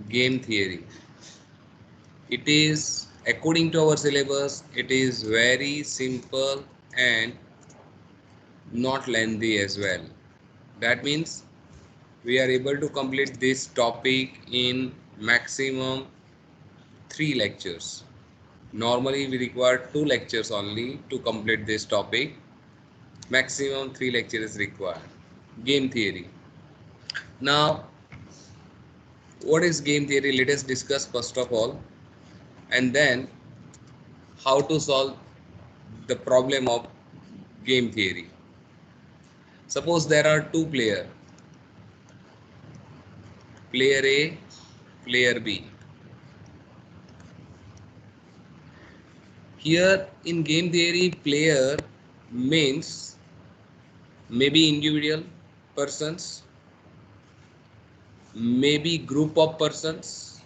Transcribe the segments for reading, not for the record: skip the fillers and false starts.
Game theory. It is, according to our syllabus, it is very simple and not lengthy as well. That means we are able to complete this topic in maximum 3 lectures. Normally we require 2 lectures only to complete this topic. Maximum 3 lectures is required. Game theory. Now, what is game theory? Let us discuss first of all, and then how to solve the problem of game theory. Suppose there are two players, player A, player B. Here in game theory, player means maybe individual persons, maybe group of persons,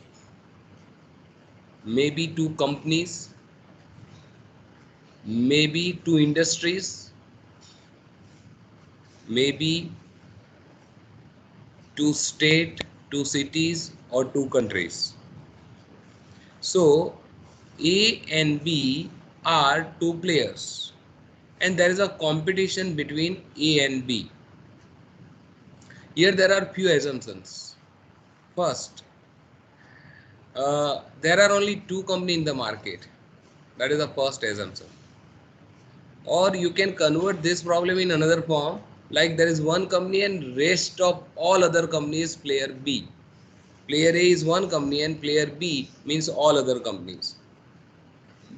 maybe two companies, maybe two industries, maybe two state, two cities, or two countries. So A and B are two players and there is a competition between A and B. Here there are few assumptions. First, there are only two companies in the market. That is the first assumption. Or you can convert this problem in another form, like there is one company and rest of all other companies player B. Player A is one company and player B means all other companies.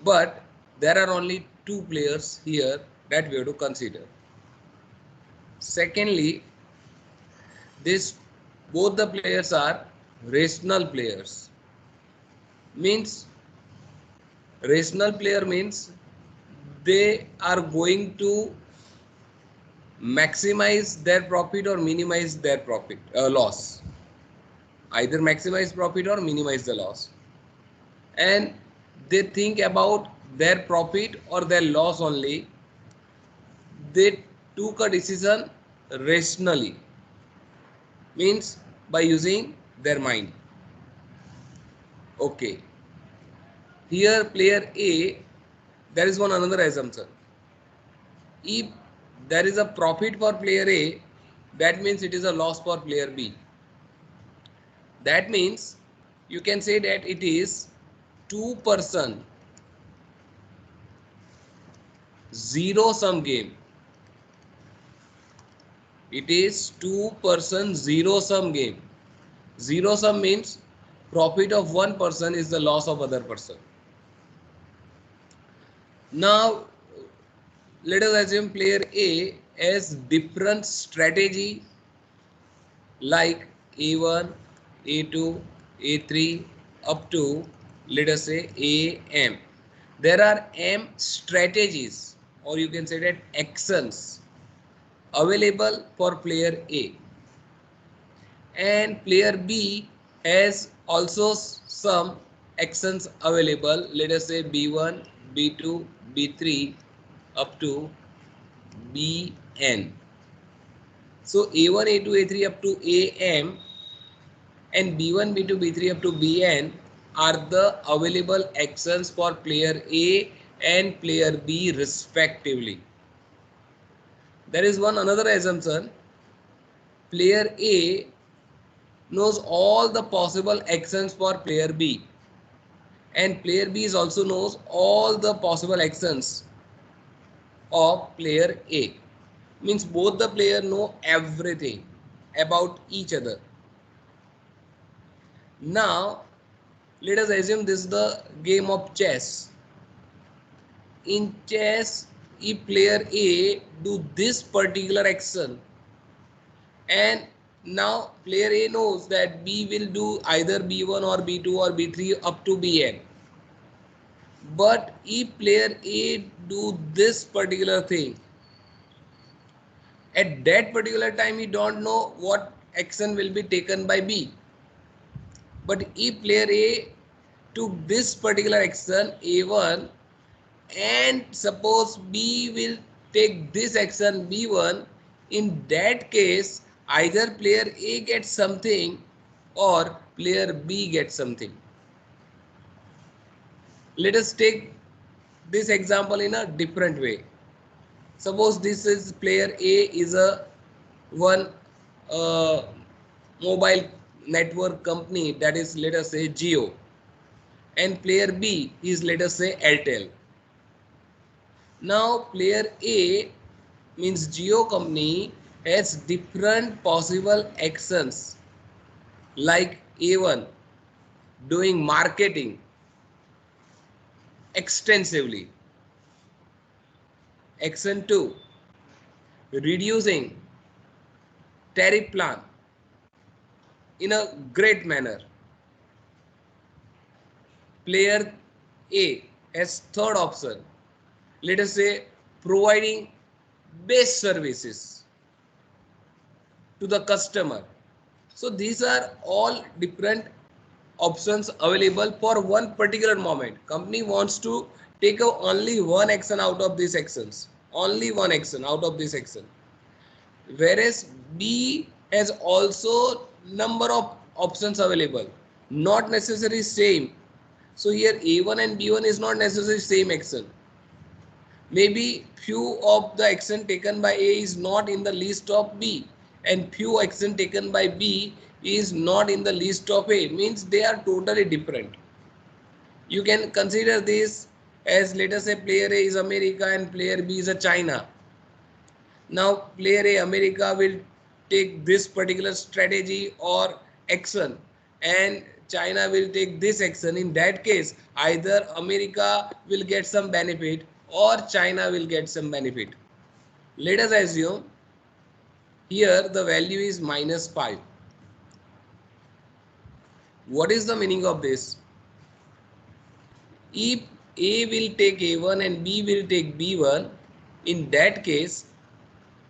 But there are only two players here that we have to consider. Secondly, this both the players are rational players. Means rational player means they are going to maximize their profit or minimize their profit loss. Either maximize profit or minimize the loss. And they think about their profit or their loss only. They took a decision rationally, means by using their mind. Okay, here player A, there is one another assumption. If there is a profit for player A, that means it is a loss for player B. That means you can say that it is 2% zero sum game. It is 2% zero sum game. Zero sum means profit of one person is the loss of other person. Now let us assume player A has different strategy like A1, A2, A3 up to let us say AM. There are M strategies or you can say that actions available for player A, and player B has also some actions available, let us say B1, B2, B3 up to Bn. So A1, A2, A3 up to AM and B1, B2, B3 up to Bn are the available actions for player A and player B respectively. There is one another assumption. Player A knows all the possible actions for player B and player B is also knows all the possible actions of player A. Means both the player know everything about each other. Now let us assume this is the game of chess. In chess, if player A do this particular action and now player A knows that B will do either B1 or B2 or B3 up to Bn. But if player A do this particular thing, at that particular time he don't know what action will be taken by B. But if player A took this particular action A1 and suppose B will take this action B1, in that case either player A gets something or player B gets something. Let us take this example in a different way. Suppose this is player A is a one uh, mobile network company, that is, let us say, Jio, and player B is, let us say, Airtel. Now player A means Jio company has different possible actions, like A1 doing marketing extensively, action 2 reducing tariff plan in a great manner. Player A has third option, let us say, providing best services to the customer. So these are all different options available for one particular moment. Company wants to take only one action out of these actions, only one action out of this action. Whereas B has also number of options available, not necessarily same. So here A1 and B1 is not necessarily same action. Maybe few of the action taken by A is not in the list of B, and few action taken by B is not in the list of A, means they are totally different. You can consider this as, let us say, player A is America and player B is a China. Now player A, America, will take this particular strategy or action, and China will take this action. In that case, either America will get some benefit or China will get some benefit. Let us assume here the value is -5. What is the meaning of this? If A will take A1 and B will take B1, in that case,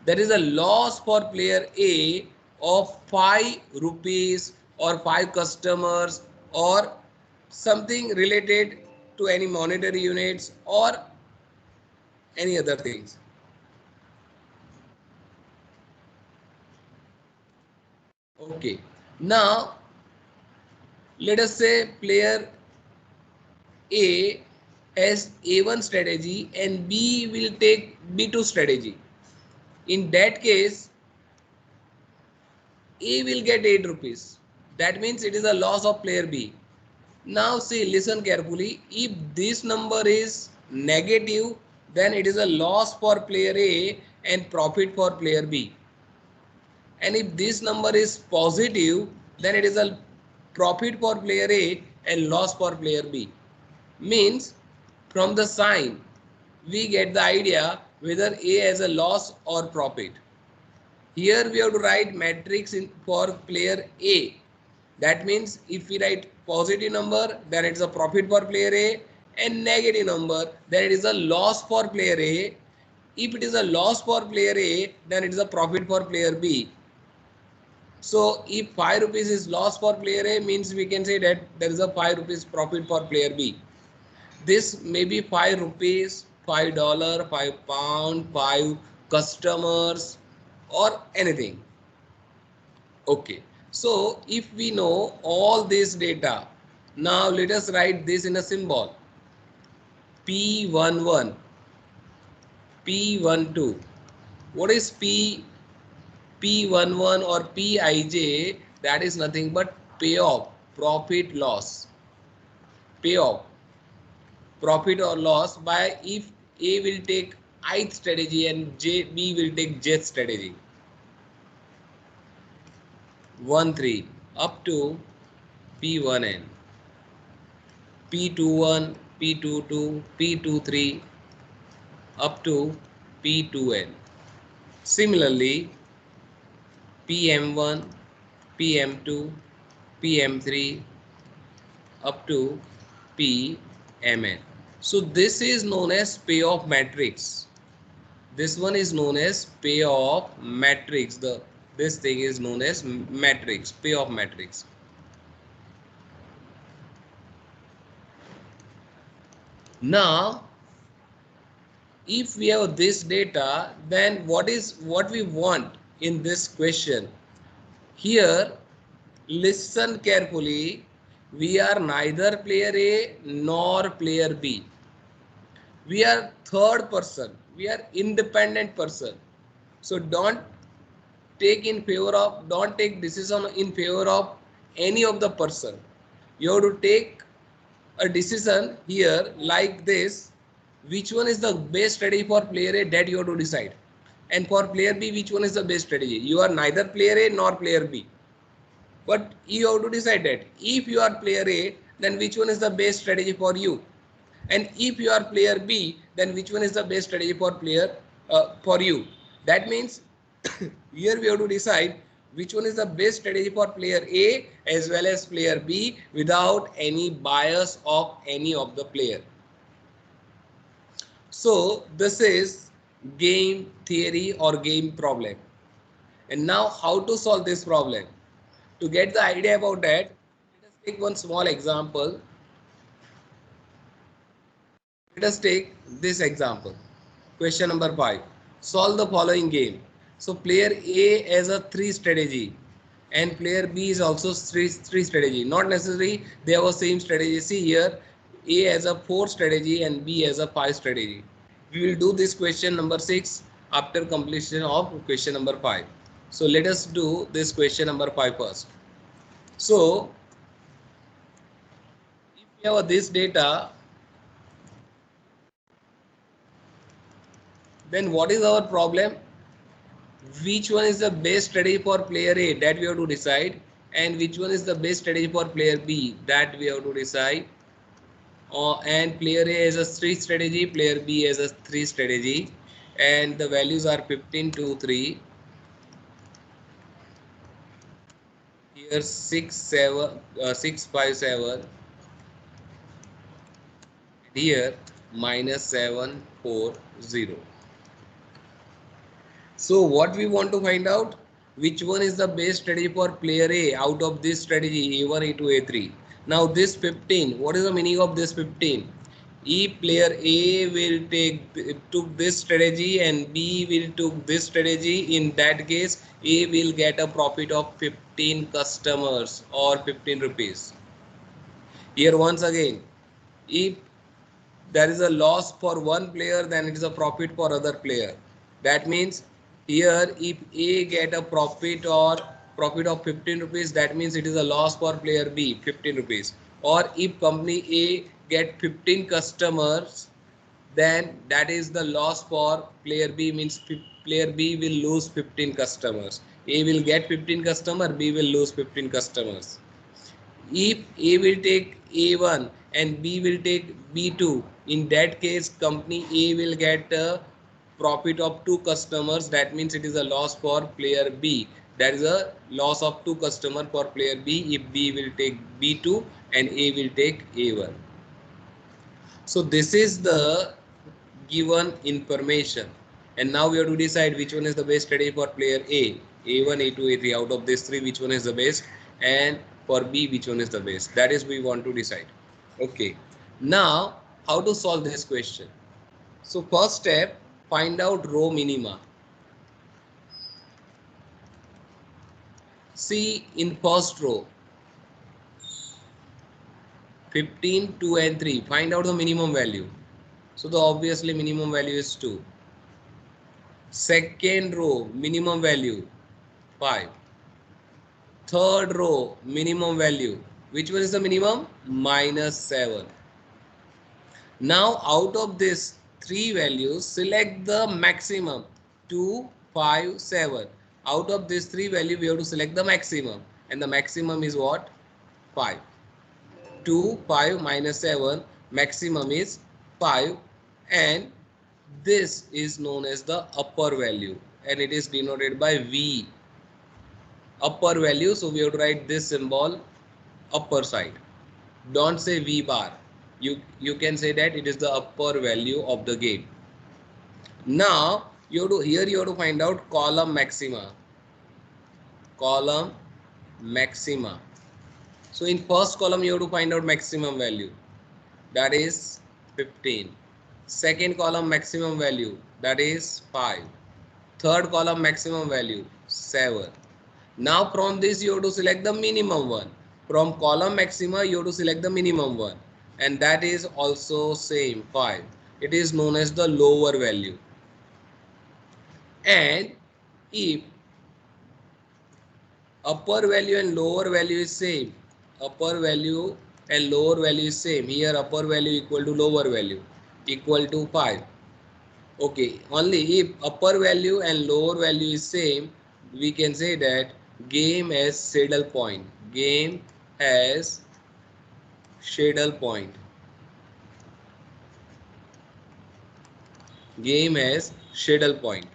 there is a loss for player A of 5 rupees or 5 customers or something related to any monetary units or any other things. Okay. Now let us say player A has A1 strategy and B will take B2 strategy. In that case, A will get 8 rupees. That means it is a loss of player B. Now see, listen carefully. If this number is negative, then it is a loss for player A and profit for player B. And if this number is positive, then it is a profit for player A and loss for player B. Means from the sign, we get the idea whether A has a loss or profit. Here we have to write matrix in for player A. That means if we write positive number, then it is a profit for player A, and negative number, then it is a loss for player A. If it is a loss for player A, then it is a profit for player B. So if 5 rupees is loss for player A, means we can say that there is a 5 rupees profit for player B. This may be 5 rupees, $5, £5, 5 customers, or anything. Okay, so if we know all this data, now let us write this in a symbol. P11, P12. What is P11 or Pij? That is nothing but payoff, profit loss. Payoff, profit or loss by if A will take ith strategy and B will take jth strategy. 13 up to P1n, P21, P22, P23 up to P2n. Similarly, PM1, PM2, PM3 up to PMN. So this is known as payoff matrix. This one is known as payoff matrix. This thing is known as matrix, payoff matrix. Now, if we have this data, then what we want in this question? Here Listen carefully. We are neither player A nor player B. We are third person. We are independent person. So don't take decision in favor of any of the person. You have to take a decision here like this. Which one is the best strategy for player A, that you have to decide, and for player B which one is the best strategy. You are neither player A nor player B, but you have to decide that. If you are player A, then which one is the best strategy for you, and if you are player B, then which one is the best strategy for you. That means here we have to decide which one is the best strategy for player A as well as player B without any bias of any of the player. So this is game theory or game problem. And now how to solve this problem? To get the idea about that, let us take one small example. Let us take this example. Question number 5. Solve the following game. So player A has a 3 strategy and player B is also 3 strategy. Not necessarily they have the same strategy. See here, A has a 4 strategy and B has a 5 strategy. We will do this question number 6 after completion of question number 5. So let us do this question number 5 first. So if we have this data, then what is our problem? Which one is the best strategy for player A, that we have to decide, and which one is the best strategy for player B, that we have to decide. And player A has a 3 strategy, player B has a 3 strategy, and the values are 15, 2, 3. Here 6, 7, 6, 5, 7. Here minus 7, 4, 0. So what we want to find out, which one is the best strategy for player A out of this strategy A1, A2, A3. Now this 15, what is the meaning of this 15? If player A will took this strategy and B will took this strategy, in that case A will get a profit of 15 customers or 15 rupees. Here once again, if there is a loss for one player, then it is a profit for other player. That means here if A get a profit of 15 rupees, that means it is a loss for player B 15 rupees. Or if company A get 15 customers, then that is the loss for player B, means player B will lose 15 customers. A will get 15 customers, B will lose 15 customers. If A will take A1 and B will take B2, in that case company A will get a profit of 2 customers. That means it is a loss for player B. That is a loss of 2 customers for player B if B will take B2 and A will take A1. So this is the given information, and now we have to decide which one is the best strategy for player A. A1, A2, A3, out of these 3 which one is the best, and for B which one is the best. That is we want to decide. Okay, now how to solve this question? So first step, find out row minima. See in first row 15, 2 and 3, find out the minimum value. So the obviously minimum value is 2. Second row minimum value 5. Third row minimum value, which one is the minimum? Minus 7. Now out of this 3 values, select the maximum 2, 5, 7. Out of this 3 value we have to select the maximum, and the maximum is what? 5. 2, 5 minus 7, maximum is 5, and this is known as the upper value, and it is denoted by V. Upper value, so we have to write this symbol upper side. Don't say V bar. You can say that it is the upper value of the game. Now you have to find out column maxima. Column maxima. So in first column you have to find out maximum value, that is 15. Second column maximum value, that is 5. Third column maximum value 7. Now from this you have to select the minimum one. From column maxima you have to select the minimum one, and that is also same 5. It is known as the lower value. And if upper value and lower value is same, upper value and lower value is same, here upper value equal to lower value equal to 5. Okay, only if upper value and lower value is same, we can say that game has saddle point. Game has saddle point. Game has saddle point.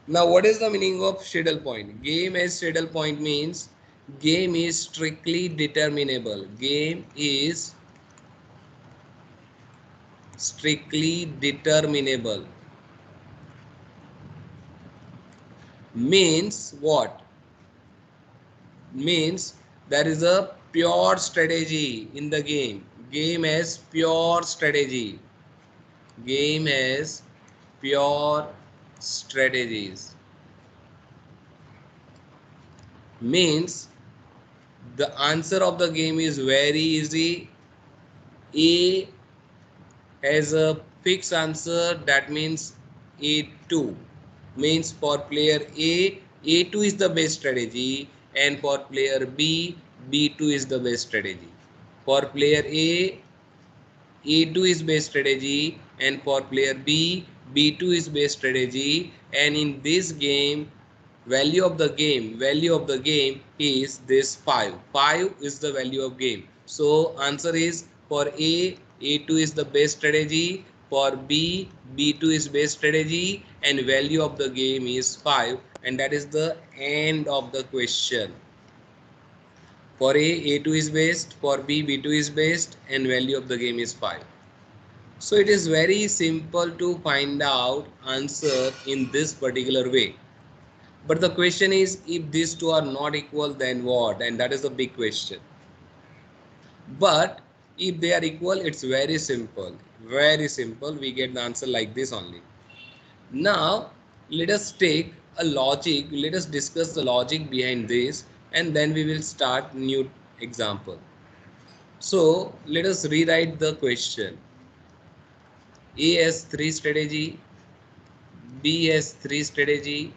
Now, what is the meaning of saddle point? Game as saddle point means game is strictly determinable. Game is strictly determinable. Means what? Means there is a pure strategy in the game. Game has pure strategy. Game has pure strategies. Means the answer of the game is very easy. A has a fixed answer, that means A2. Means for player A, A2 is the best strategy, and for player B, B2 is the best strategy. For player A, A2 is best strategy, and for player B, B2 is best strategy. And in this game, value of the game is this 5. 5 is the value of game. So answer is for A, A2 is the best strategy. For B, B2 is best strategy, and value of the game is 5. And that is the end of the question. For A, A2 is best, for B, B2 is best, and value of the game is 5. So it is very simple to find out answer in this particular way. But the question is, if these two are not equal, then what? And that is the big question. But if they are equal, it's very simple. Very simple. We get the answer like this only. Now, let us take a logic. Let us discuss the logic behind this, and then we will start new example. So, let us rewrite the question. A has 3 strategy, B has 3 strategy,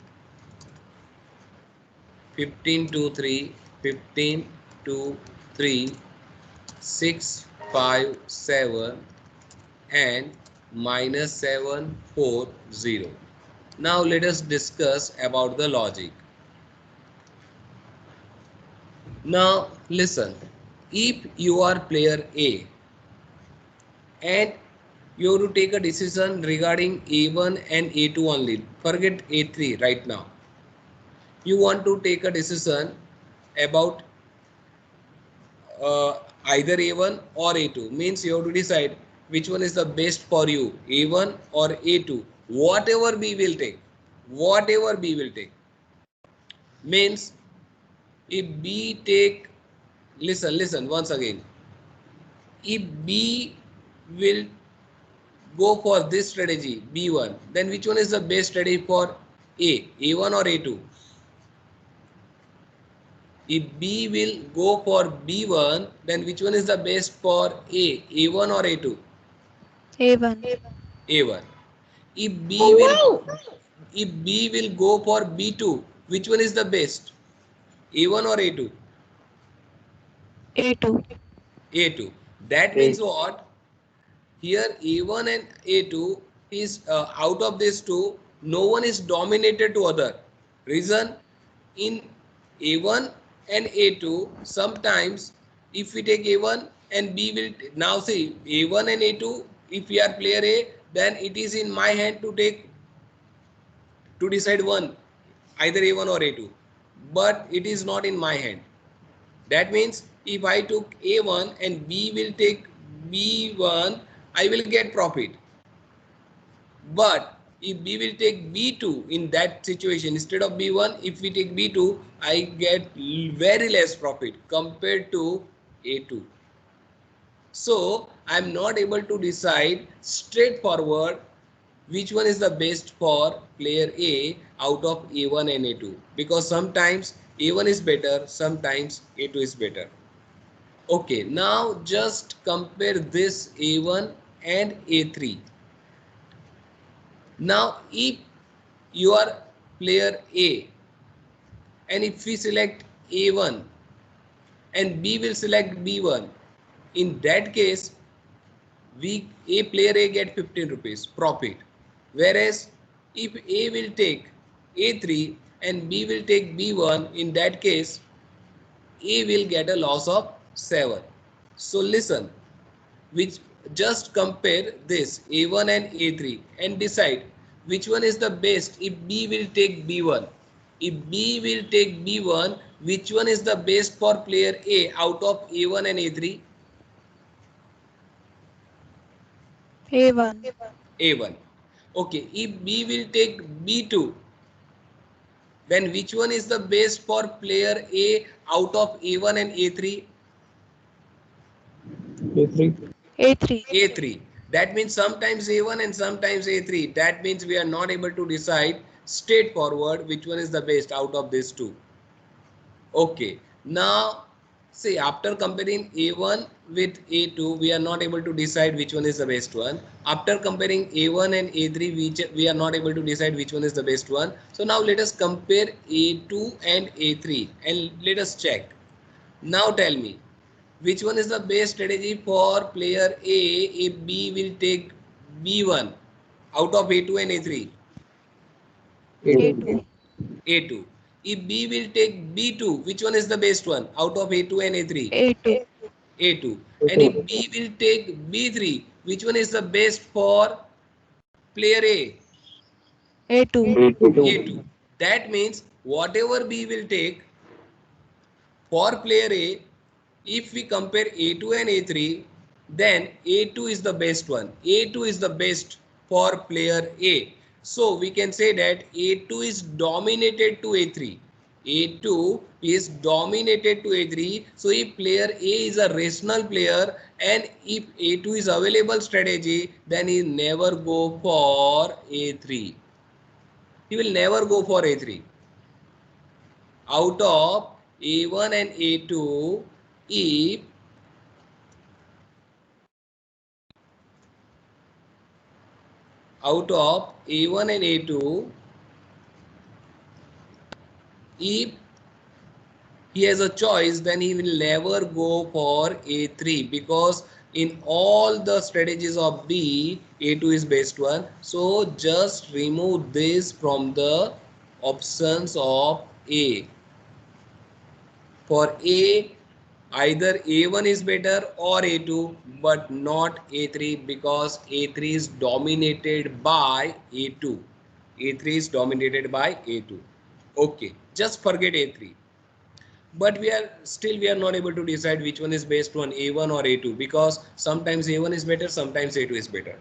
15 to 3, 15 to 3, 6, 5, 7, and minus 7, 4, 0. Now let us discuss about the logic. Now listen, if you are player A and you have to take a decision regarding A1 and A2 only, forget A3 right now. You want to take a decision about either A1 or A2, means you have to decide which one is the best for you, A1 or A2. Whatever B will take, whatever B will take. Means if B take, listen once again. If B will go for this strategy B1, then which one is the best strategy for A1 or A2? If B will go for B1, then which one is the best for A1 or A2? A1. A1. If B will if B will go for B2, which one is the best? A1 or A2? A2. A2. That means what? Here A1 and A2 is out of these two, no one is dominated to other. Reason, in A1 and A2, sometimes if we take A1 and B will, now see A1 and A2, if we are player A, then it is in my hand to take, to decide one, either A1 or A2, but it is not in my hand. That means if I took A1 and B will take B1, I will get profit. But if B will take B2, in that situation, instead of B1, if we take B2, I get very less profit compared to A2. So I am not able to decide straightforward which one is the best for player A out of A1 and A2, because sometimes A1 is better, sometimes A2 is better. Okay, now just compare this A1 and A3. Now if you are player A and if we select A1 and B will select B1, in that case player A get 15 rupees profit. Whereas if A will take A3 and B will take B1, in that case A will get a loss of 7. So listen, which just compare this A1 and A3 and decide which one is the best if B will take B1. If B will take B1, which one is the best for player A out of A1 and A3? A1. A1. Okay, if B will take B2, then which one is the best for player A out of A1 and A3? A3. A3. A3. That means sometimes A1 and sometimes A3. That means we are not able to decide straightforward which one is the best out of these two. Okay. Now, see, after comparing A1 with A2, we are not able to decide which one is the best one. After comparing A1 and A3, we are not able to decide which one is the best one. So now let us compare A2 and A3 and let us check. Now tell me, which one is the best strategy for player A if B will take B1 out of A2 and A3? A2. A2. If B will take B2, which one is the best one out of A2 and A3? A2. A2. And if A2. B will take B3, which one is the best for player A? A2. A2. A2. That means whatever B will take for player A, if we compare A2 and A3, then A2 is the best one. A2 is the best for player A. So we can say that A2 is dominated to A3. A2 is dominated to A3. So if player A is a rational player and if A2 is available strategy, then he never go for A3. He will never go for A3. Out of A1 and A2, if out of A1 and A2, if he has a choice, then he will never go for A3 because in all the strategies of B, A2 is best one. So just remove this from the options of A. For A, either A1 is better or A2, but not A3 because A3 is dominated by A2. A3 is dominated by A2. Okay, just forget A3. But we are not able to decide which one is best one, A1 or A2, because sometimes A1 is better, sometimes A2 is better.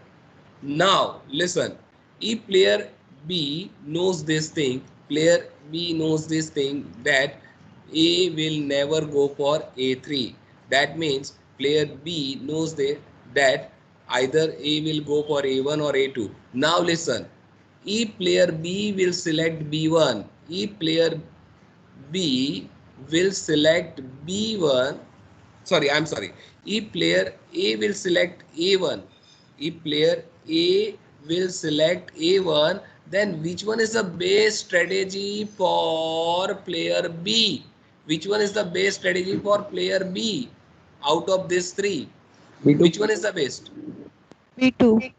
Now listen, if player B knows this thing, that A will never go for A3. That means player B knows that either A will go for A1 or A2. Now listen, if player B will select B1, if player B will select B1, I'm sorry, if player A will select A1, if player A will select A1, then which one is the best strategy for player B? Which one is the best strategy for player B out of these three? B2. Which one is the best? B2.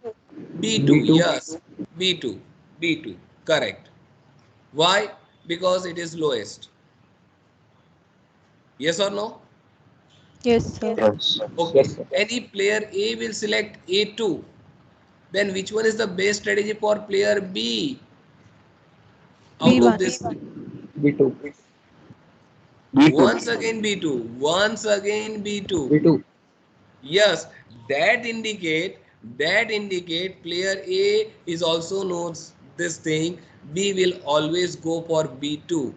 B2, B2. yes, B2, B2, correct. Why? Because it is lowest. Yes or no? Yes, sir. Yes. Okay. Yes, sir. Any player A will select A2. Then which one is the best strategy for player B out of B1. this? B2. B2. Once again B2. Once again B2. B2. Yes, that indicate player A is also knows this thing. B will always go for B2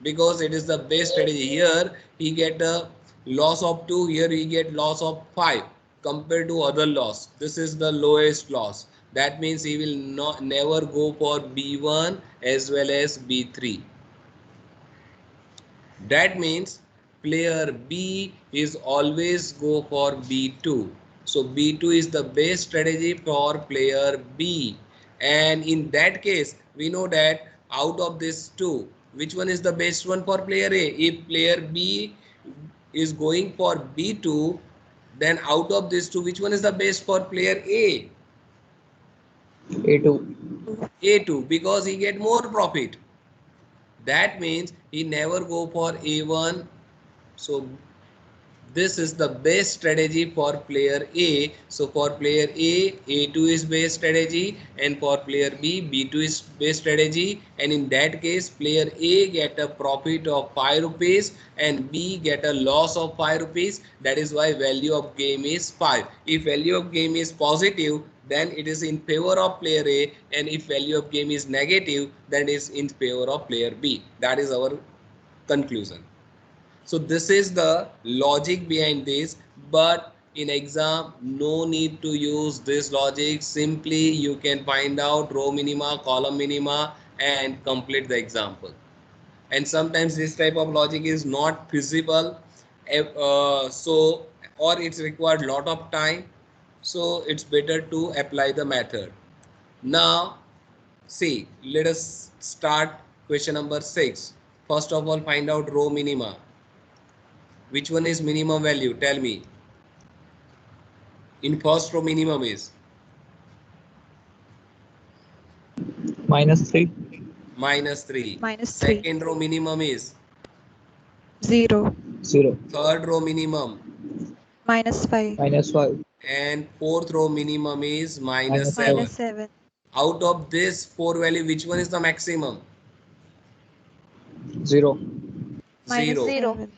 because it is the best strategy. Here he get a loss of 2, here he get loss of 5 compared to other loss. This is the lowest loss. That means he will not never go for B1 as well as B3. That means player B is always go for B2. So B2 is the best strategy for player B. And in that case, we know that out of these two, which one is the best one for player A? If player B is going for B2, then out of these two, which one is the best for player A? A2. A2, because he get more profit. That means he never go for A1. So this is the best strategy for player A. So for player A, A2 is best strategy, and for player B, B2 is best strategy. And in that case, player A get a profit of 5 rupees and B get a loss of 5 rupees. That is why value of game is 5. If value of game is positive, then it is in favor of player A, and if value of game is negative, then it is in favor of player B. That is our conclusion. So this is the logic behind this, but in exam no need to use this logic. Simply you can find out row minima, column minima and complete the example. And sometimes this type of logic is not feasible, so or it's required lot of time, so it's better to apply the method. Now see, let us start question number 6. First of all, find out row minima. Which one is minimum value? Tell me. In first row, minimum is -3. -3. -3. Second row, minimum is 0. 0. third row, minimum. -5. -5. And fourth row, minimum is -7. -7. Out of this four value, which one is the maximum? 0. 0. -7.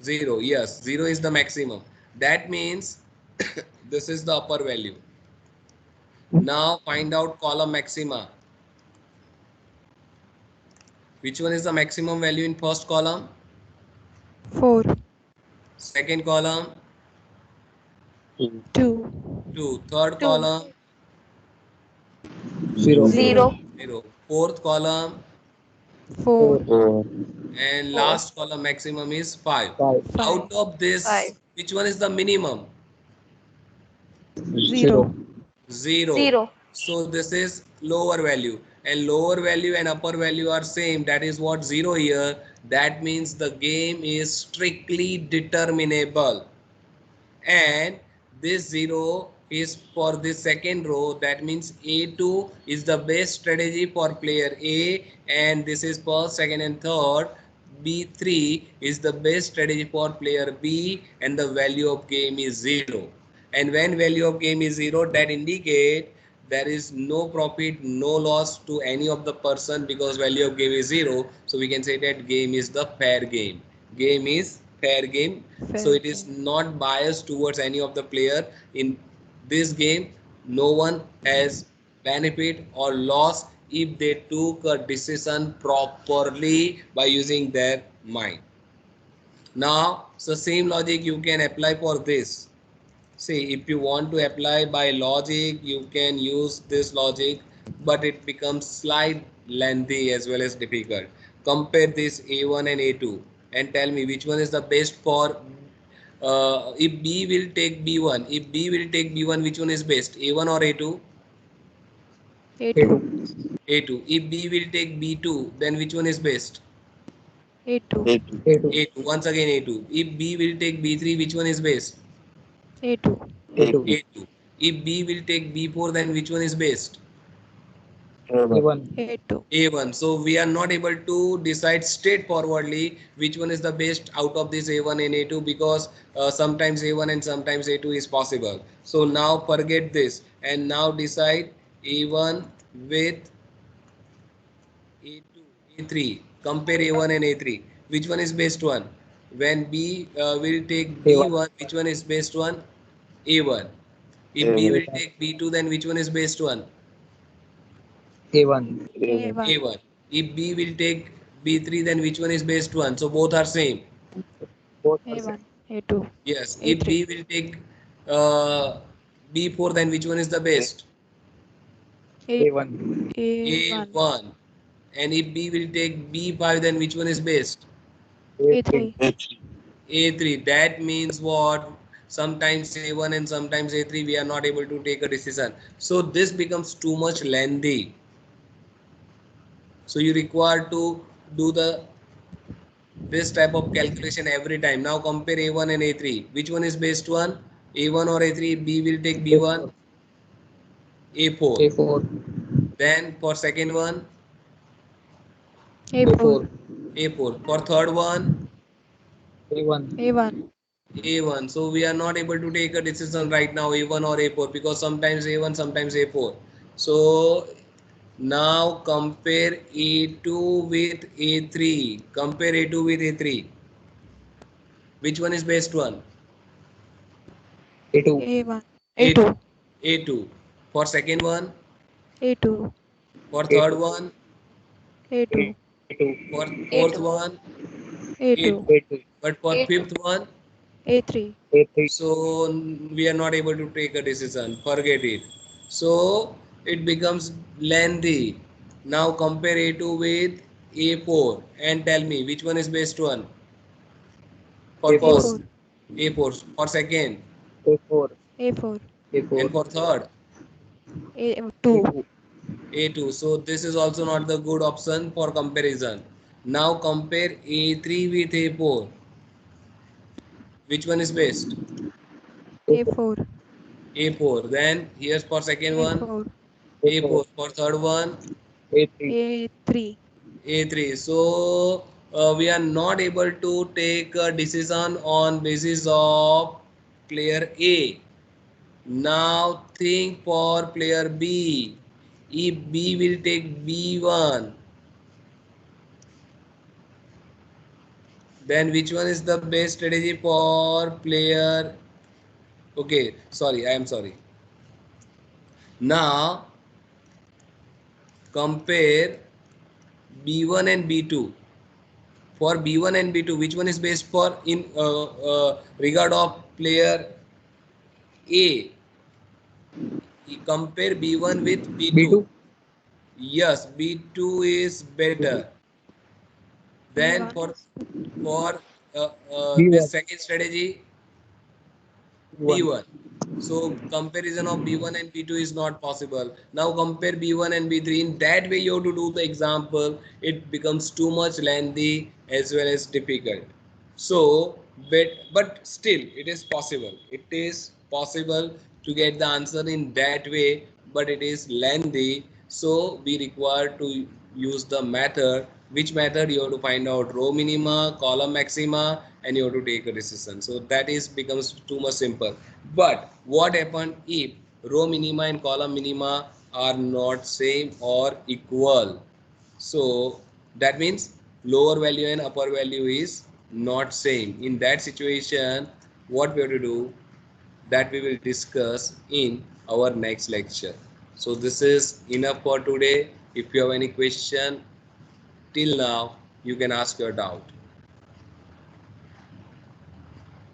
0. Yes, 0 is the maximum. That means this is the upper value. Now find out column maxima. Which one is the maximum value in first column? 4. Second column? 2. 2. Third column? 0. 0. 0. Fourth column? 4. 4. And last column maximum is 5. 5. 5. Out of this, which one is the minimum? 0. 0. So this is lower value, and lower value and upper value are same. That is what 0 here. That means the game is strictly determinable, and this 0 is for the second row. That means A2 is the best strategy for player A, and this is first, second and third. B3 is the best strategy for player B, and the value of game is 0. And when value of game is 0, that indicate there is no profit, no loss to any of the person, because value of game is 0. So we can say that game is the fair game. Game is fair game. So Fair it is game. not biased towards any of the player. In this game, no one has benefit or loss if they took a decision properly by using their mind. Now, so same logic you can apply for this. See, if you want to apply by logic, you can use this logic, but it becomes slight lengthy as well as difficult. Compare this A1 and A2 and tell me which one is the best for, if B will take B1, if B will take B1, which one is best, A1 or A2? A2. A2. If B will take B2, then which one is best? A2. A2. A2. Once again A2. If B will take B3, which one is best? A2. A2. A2. If B will take B4, then which one is best? A1. A2. A1. So we are not able to decide straightforwardly which one is the best out of this A1 and A2, because sometimes A1 and sometimes A2 is possible. So now forget this and now decide A1 with A2, A3. Compare A1 and A3. Which one is best one? When B will take A1. B1, which one is best one? A1. If B will take B2, then which one is best one? A1. A1. A1. If B will take B3, then which one is best one? So both are same. Both are A1. same. A2. Yes. If A3. B will take uh, B4, then which one is the best? A A1. A1. A1. And if B will take B5, then which one is best? A3. A3. That means what? Sometimes A1 and sometimes A3, we are not able to take a decision. So this becomes too much lengthy. So you require to do this type of calculation every time. Now compare A1 and A3. Which one is best one? A1 or A3? B will take B1, A4. A4. Then for second one, A4. A4. For third one, A1. A1. A1. So we are not able to take a decision right now, A1 or A4, because sometimes A1, sometimes A4. So now compare A2 with A3. Compare A2 with A3. Which one is best one? A2. A1. A2. A2. A2. For second one, A2. for third A2. one, A2. A2. for fourth A2. one, A2. A2. A2. But for A2. fifth one, A3. A3. so we are not able to take a decision. Forget it. So it becomes lengthy. Now compare A2 with A4 and tell me which one is best one for A4. first. A4. A4 for second A4. A4. A4. and for third A2. A2. A2. So this is also not the good option for comparison. Now compare A3 with A4. Which one is best? A4. A4. A4. Then here's for second one. A4. A4. A4. For third one, A3. A3. A3. So we are not able to take a decision on basis of player A. Now think for player B. If B will take B1, then which one is the best strategy for player? Okay, sorry, I am sorry. Now compare B1 and B2. For B1 and B2, which one is best for in regard of player A? Compare B1 with B2. B2. Yes, B2 is better. Then B1 is for this B1. second strategy, B1. B1. So comparison of B1 and B2 is not possible. Now compare B1 and B3. In that way you have to do the example. It becomes too much lengthy as well as difficult. So, but still it is possible. It is possible to get the answer in that way, but it is lengthy. So we require to use the method. Which method? You have to find out row minima, column maxima, and you have to take a decision. So that is becomes too much simple. But what happened if row minima and column minima are not same or equal? So that means lower value and upper value is not same. In that situation, what we have to do, that we will discuss in our next lecture. So this is enough for today. If you have any question till now, you can ask your doubt.